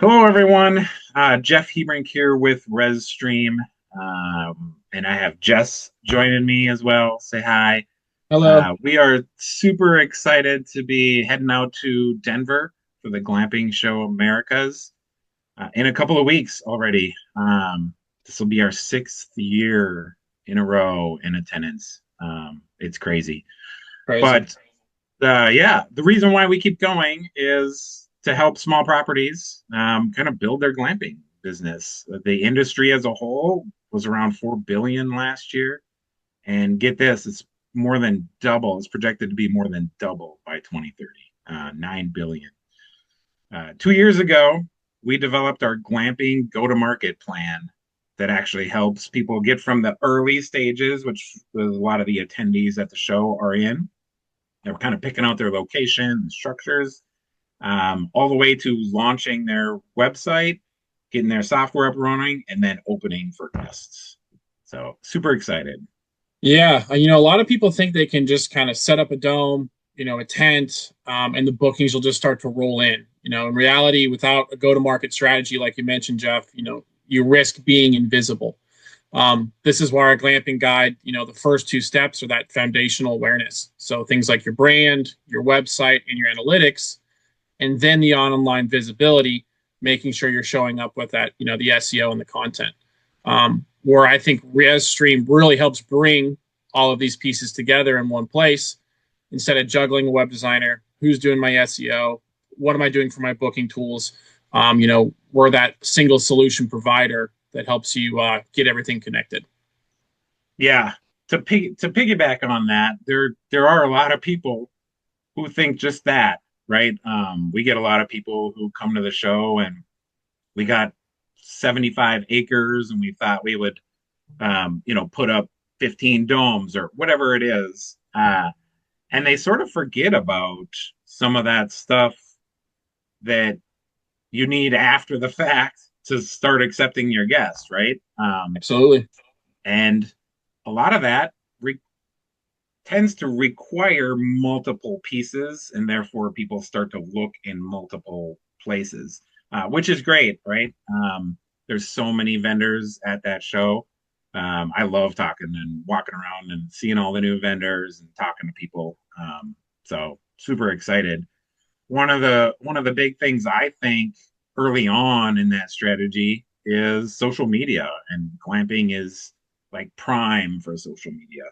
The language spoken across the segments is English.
Hello, everyone. Jeff Hebrink here with rezStream. And I have Jess joining me as well. Say hi. Hello. We are super excited to be heading out to Denver for the Glamping Show Americas in a couple of weeks already. This will be our sixth year in a row in attendance. It's crazy. Crazy. But yeah, the reason why we keep going is to help small properties kind of build their glamping business. The industry as a whole was around 4 billion last year, and get this, it's more than double. It's projected to be more than double by 2030, 9 billion. 2 years ago, we developed our glamping go-to-market plan that actually helps people get from the early stages, which a lot of the attendees at the show are in. They're kind of picking out their location and structures, all the way to launching their website, getting their software up running, and then opening for guests. So super excited. Yeah, a lot of people think they can just kind of set up a dome, a tent, and the bookings will just start to roll in. In reality, without a go-to-market strategy, like you mentioned, Jeff, you risk being invisible. This is why our glamping guide, the first two steps are that foundational awareness. So things like your brand, your website, and your analytics, and then the online visibility, making sure you're showing up with that, the SEO and the content. Where I think rezStream really helps bring all of these pieces together in one place instead of juggling a web designer, who's doing my SEO, what am I doing for my booking tools. We're that single solution provider that helps you get everything connected. Yeah, to piggyback on that, there are a lot of people who think just that, right? We get a lot of people who come to the show and we got 75 acres and we thought we would put up 15 domes or whatever it is. And they sort of forget about some of that stuff that you need after the fact to start accepting your guests, right? Absolutely. And a lot of that re- tends to require multiple pieces, and therefore people start to look in multiple places, which is great, right? There's so many vendors at that show. I love talking and walking around and seeing all the new vendors and talking to people. So super excited. One of the big things I think early on in that strategy is social media, and glamping is like prime for social media.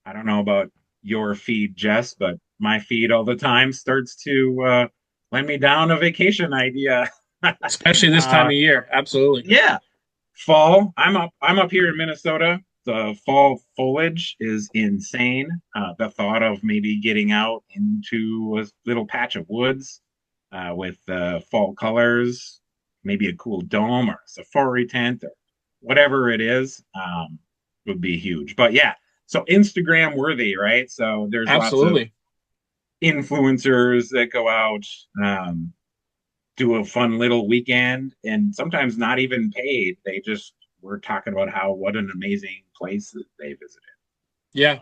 I don't know about your feed, Jess, but my feed all the time starts to lend me down a vacation idea. Especially this time uh, of year. Absolutely. yeah, fall. I'm up here in Minnesota. The fall foliage is insane. The thought of maybe getting out into a little patch of woods with fall colors, maybe a cool dome or a safari tent or whatever it is, would be huge. But yeah, so Instagram worthy, right? So there's lots of Absolutely. influencers that go out, um, do a fun little weekend, and sometimes not even paid. They just were talking about how what an amazing place that they visited. Yeah.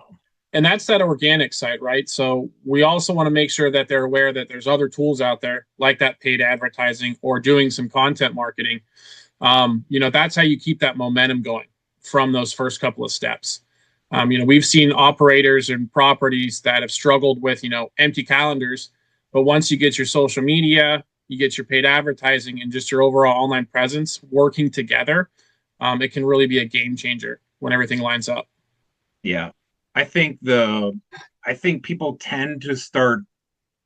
And that's that organic side, right? So we also want to make sure that they're aware that there's other tools out there like that paid advertising or doing some content marketing. That's how you keep that momentum going from those first couple of steps. We've seen operators and properties that have struggled with, empty calendars, but once you get your social media, you get your paid advertising and just your overall online presence working together, it can really be a game changer when everything lines up. Yeah, I think the I think people tend to start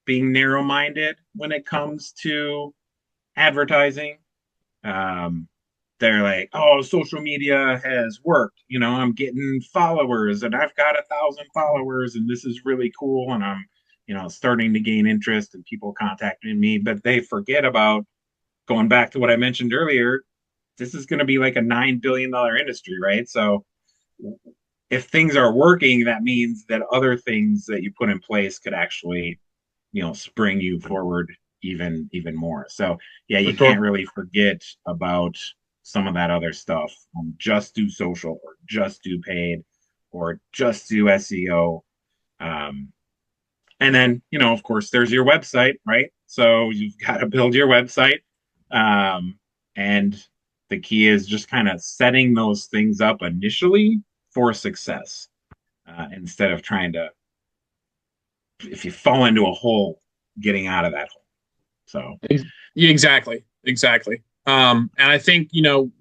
being narrow-minded when it comes to advertising. Um, they're like, "Oh, social media has worked. I'm getting followers, and I've got 1,000 followers, and this is really cool, and I'm, starting to gain interest and people contacting me." But they forget about going back to what I mentioned earlier. This is going to be like a $9 billion industry, right? So if things are working, that means that other things that you put in place could actually, spring you forward even more. So yeah, For you sure. can't really forget about some of that other stuff. Just do social, or just do paid, or just do SEO. Um, and then, of course, there's your website, right? So you've got to build your website. And the key is just kind of setting those things up initially for success, instead of trying to, if you fall into a hole, getting out of that hole. So, Yeah, exactly, exactly. And I think,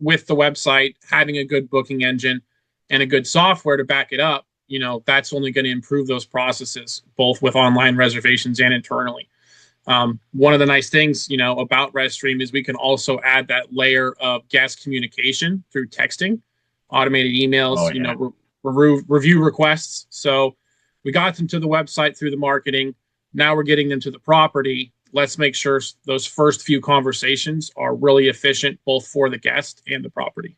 with the website having a good booking engine and a good software to back it up, that's only going to improve those processes, both with online reservations and internally. One of the nice things, about rezStream is we can also add that layer of guest communication through texting, automated oh emails, yeah, review requests. So we got them to the website through the marketing. Now we're getting them to the property. Let's make sure those first few conversations are really efficient, both for the guest and the property.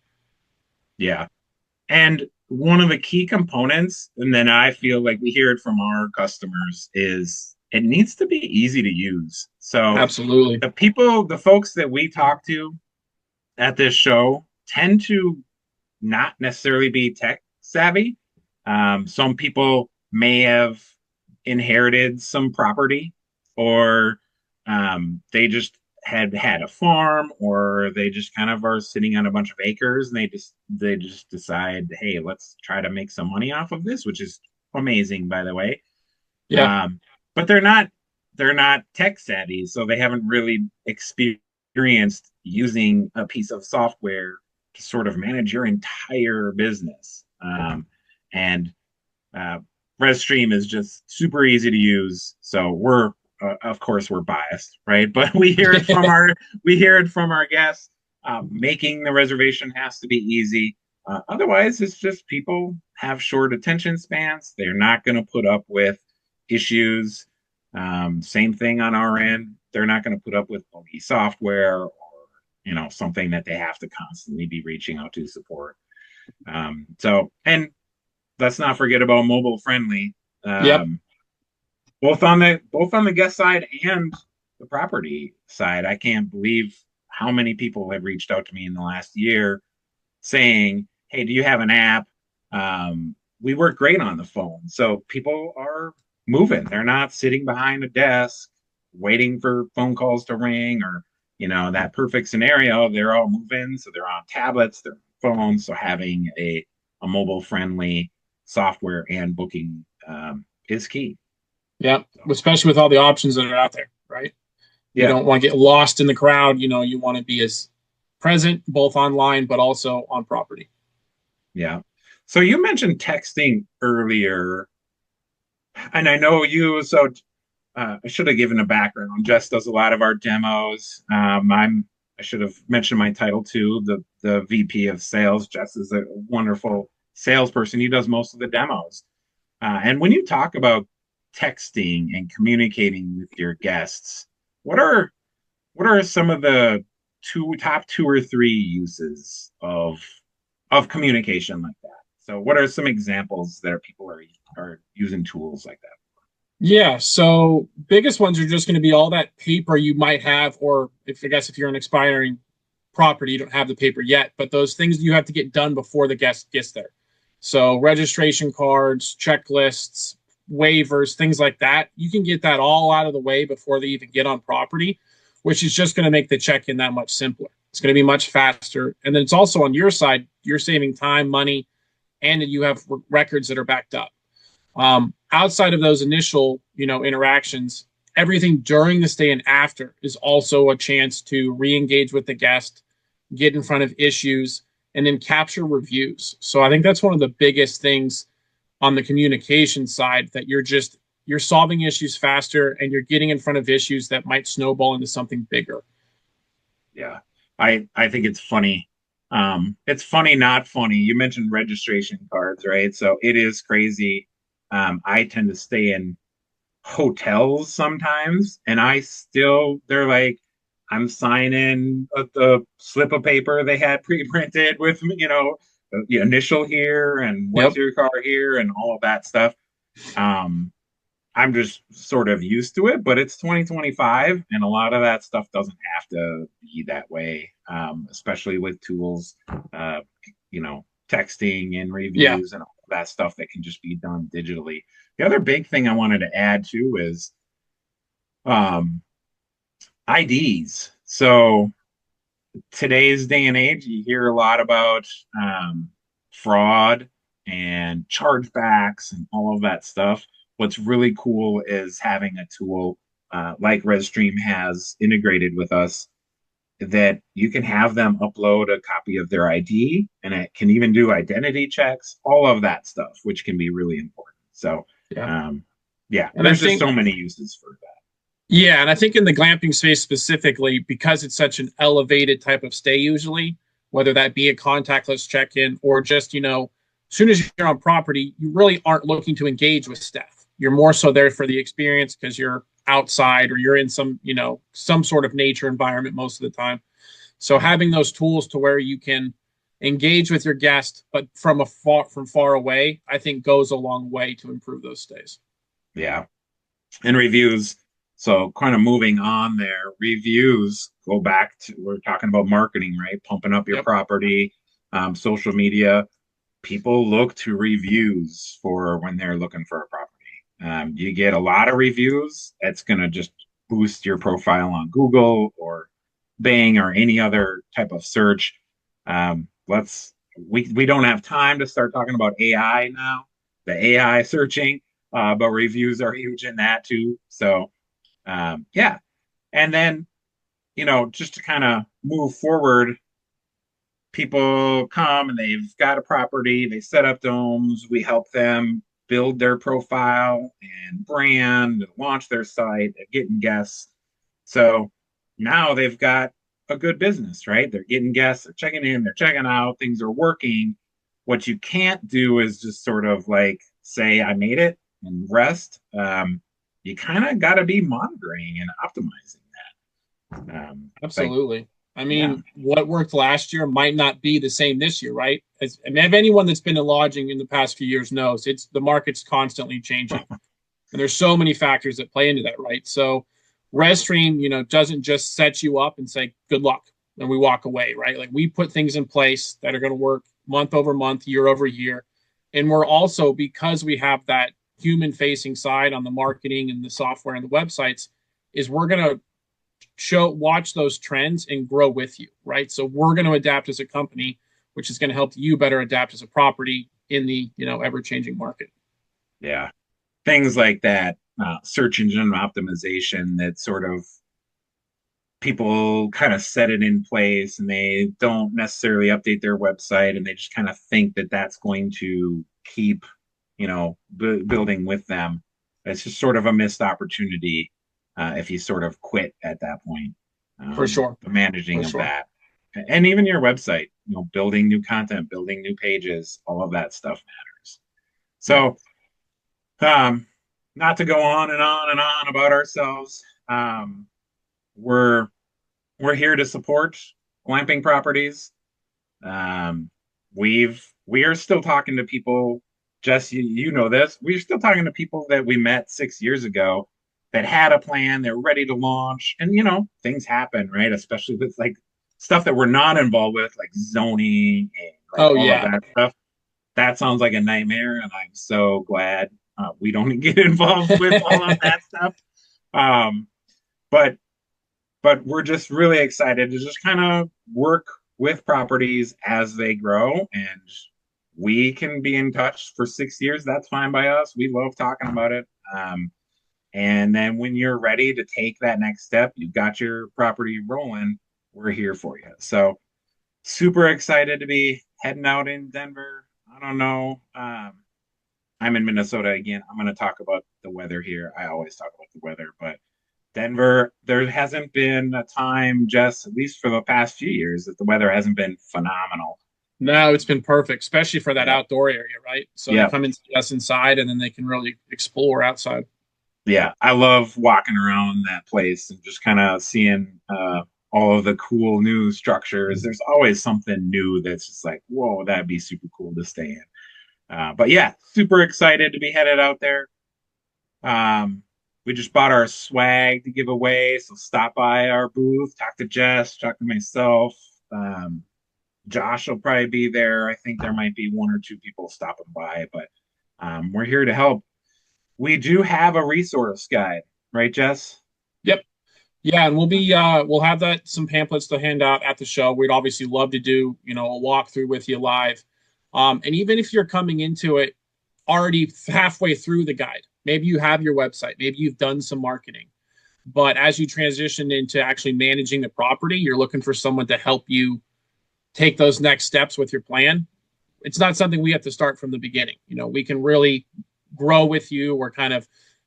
yeah. And one of the key components, and then I feel like we hear it from our customers, is it needs to be easy to use. So Absolutely. the folks that we talk to at this show tend to not necessarily be tech savvy. Some people may have inherited some property, or they just had a farm, or they just kind of are sitting on a bunch of acres, and they just decide, hey, let's try to make some money off of this, which is amazing, by the way. Yeah. Um, but they're not tech savvy, so they haven't really experienced using a piece of software to sort of manage your entire business. And uh, rezStream is just super easy to use. So of course, we're biased, right? But we hear it from our guests. Making the reservation has to be easy. Otherwise, it's just people have short attention spans. They're not going to put up with issues. Same thing on our end. They're not going to put up with buggy software, or something that they have to constantly be reaching out to support. And let's not forget about mobile friendly, Yep. um, both on the guest side and the property side. I can't believe how many people have reached out to me in the last year saying, "Hey, do you have an app?" We work great on the phone, so people are moving. They're not sitting behind a desk waiting for phone calls to ring, or that perfect scenario. They're all moving, so they're on tablets, they're on phones. So having a mobile friendly software and booking, is key. Yep. So Especially with all the options that are out there, right? You yeah, don't want to get lost in the crowd. You want to be as present both online but also on property. yeah. So you mentioned texting earlier, and I know you. So I should have given a background. Jess does a lot of our demos. I should have mentioned my title too. The VP of Sales. Jess is a wonderful salesperson. He does most of the demos. And when you talk about texting and communicating with your guests, what are what are some of the top two or three uses of communication like that? So, what are some examples that people are using tools like that? Yeah, so biggest ones are just going to be all that paper you might have, or if I guess if you're an expiring property, you don't have the paper yet, but those things you have to get done before the guest gets there. So registration cards, checklists, waivers, things like that. You can get that all out of the way before they even get on property, which is just going to make the check-in that much simpler. It's going to be much faster. And then it's also on your side, you're saving time, money, and you have records that are backed up. Outside of those initial, interactions, everything during the stay and after is also a chance to re-engage with the guest, get in front of issues, and then capture reviews. So I think that's one of the biggest things on the communication side, that you're solving issues faster and you're getting in front of issues that might snowball into something bigger. Yeah, I think it's funny. It's funny, not funny. You mentioned registration cards, right? So it is crazy. I tend to stay in hotels sometimes, and they're like, I'm signing the slip of paper they had pre-printed with, the initial here, and what's Yep. your car here, and all of that stuff. Um, I'm just sort of used to it, but it's 2025, and a lot of that stuff doesn't have to be that way, especially with tools, uh, texting and Yeah. reviews and all that stuff that can just be done digitally. The other big thing I wanted to add too is, um, IDs. So today's day and age, you hear a lot about fraud and chargebacks and all of that stuff. What's really cool is having a tool like rezStream has integrated with us that you can have them upload a copy of their ID and it can even do identity checks, all of that stuff, which can be really important. So, Yeah. um, yeah, And I there's just think, so many uses for that. yeah, and I think in the glamping space specifically, because it's such an elevated type of stay, usually, whether that be a contactless check in or just, as soon as you're on property, you really aren't looking to engage with staff. You're more so there for the experience because you're outside or you're in some sort of nature environment most of the time. So having those tools to where you can engage with your guest, but from far away, I think goes a long way to improve those stays. Yeah. And reviews. So, kind of moving on there, reviews go back to we're talking about marketing, right? Pumping up your Yep. property, social media. People look to reviews for when they're looking for a property. You get a lot of reviews, it's going to just boost your profile on Google or Bing or any other type of search. Let's we don't have time to start talking about AI now, the AI searching, but reviews are huge in that too. So yeah, and then just to kind of move forward, people come and they've got a property, they set up domes, we help them build their profile and brand, and launch their site, getting guests. So now they've got a good business, right? They're getting guests, they're checking in, they're checking out, things are working. What you can't do is just sort of like say, I made it and rest. You kind of got to be monitoring and optimizing that. Like, Absolutely. I yeah, mean, what worked last year might not be the same this year, right? I mean, if anyone that's been in lodging in the past few years knows, it's the market's constantly changing, and there's so many factors that play into that, right? So, rezStream, doesn't just set you up and say good luck and we walk away, right? Like we put things in place that are going to work month over month, year over year, and we're also because we have that human-facing side on the marketing and the software and the websites, is we're going to watch those trends and grow with you, right? So we're going to adapt as a company, which is going to help you better adapt as a property in the ever changing market. yeah. Things like that, search engine optimization that sort of people kind of set it in place and they don't necessarily update their website and they just kind of think that that's going to keep, building with them. It's just sort of a missed opportunity if you sort of quit at that point. For sure. The For managing of sure. that. And even your website, building new content, building new pages, all of that stuff matters. Yeah. So, um, not to go on and on and on about ourselves. We're we're here to support glamping properties. Um, we are still talking to people. Jess, you know this. We're still talking to people that we met 6 years ago that had a plan. They're ready to launch, and things happen, right? Especially with like stuff that we're not involved with, like zoning and like Oh all of yeah. that stuff. That sounds like a nightmare, and I'm so glad we don't get involved with all of that stuff. Um, but we're just really excited to just kind of work with properties as they grow, and we can be in touch for 6 years. That's fine by us. We love talking about it. And then when you're ready to take that next step, you've got your property rolling, we're here for you. So super excited to be heading out in Denver. I don't know. I'm in Minnesota again. I'm going to talk about the weather here. I always talk about the weather, but Denver, there hasn't been a time, just at least for the past few years, that the weather hasn't been phenomenal. No, it's been perfect, especially for that Yeah, outdoor area, right? So they yeah, come and see us inside and then they can really explore outside. yeah. I love walking around that place and just kind of seeing all of the cool new structures. There's always something new that's just like, whoa, that'd be super cool to stay in. But yeah, super excited to be headed out there. We just bought our swag to give away, so stop by our booth, talk to Jess, talk to myself. Um, Josh will probably be there. I think there might be one or two people stopping by, but we're here to help. We do have a resource guide, right, Jess? Yep. Yeah, and we'll have that some pamphlets to hand out at the show. We'd obviously love to do, a walkthrough with you live. And even if you're coming into it already halfway through the guide, maybe you have your website, maybe you've done some marketing, but as you transition into actually managing the property, you're looking for someone to help you take those next steps with your plan. It's not something we have to start from the beginning. We can really grow with you or kind of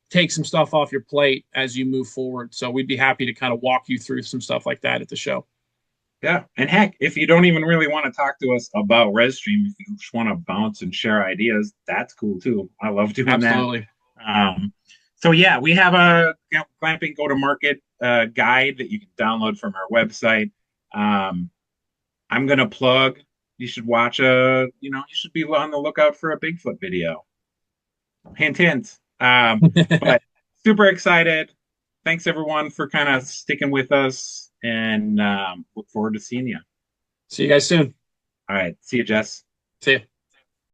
take some stuff off your plate as you move forward. So we'd be happy to kind of walk you through some stuff like that at the show. Yeah. And heck, if you don't even really want to talk to us about rezStream, if you just want to bounce and share ideas, that's cool too. I love doing that. Absolutely. Um, so yeah, we have a glamping go to market guide that you can download from our website. Um, I'm gonna plug. You should watch you should be on the lookout for a Bigfoot video. Hint, hint. But super excited. Thanks everyone for kind of sticking with us, and look forward to seeing you. See you guys soon. All right, see you, Jess. See you.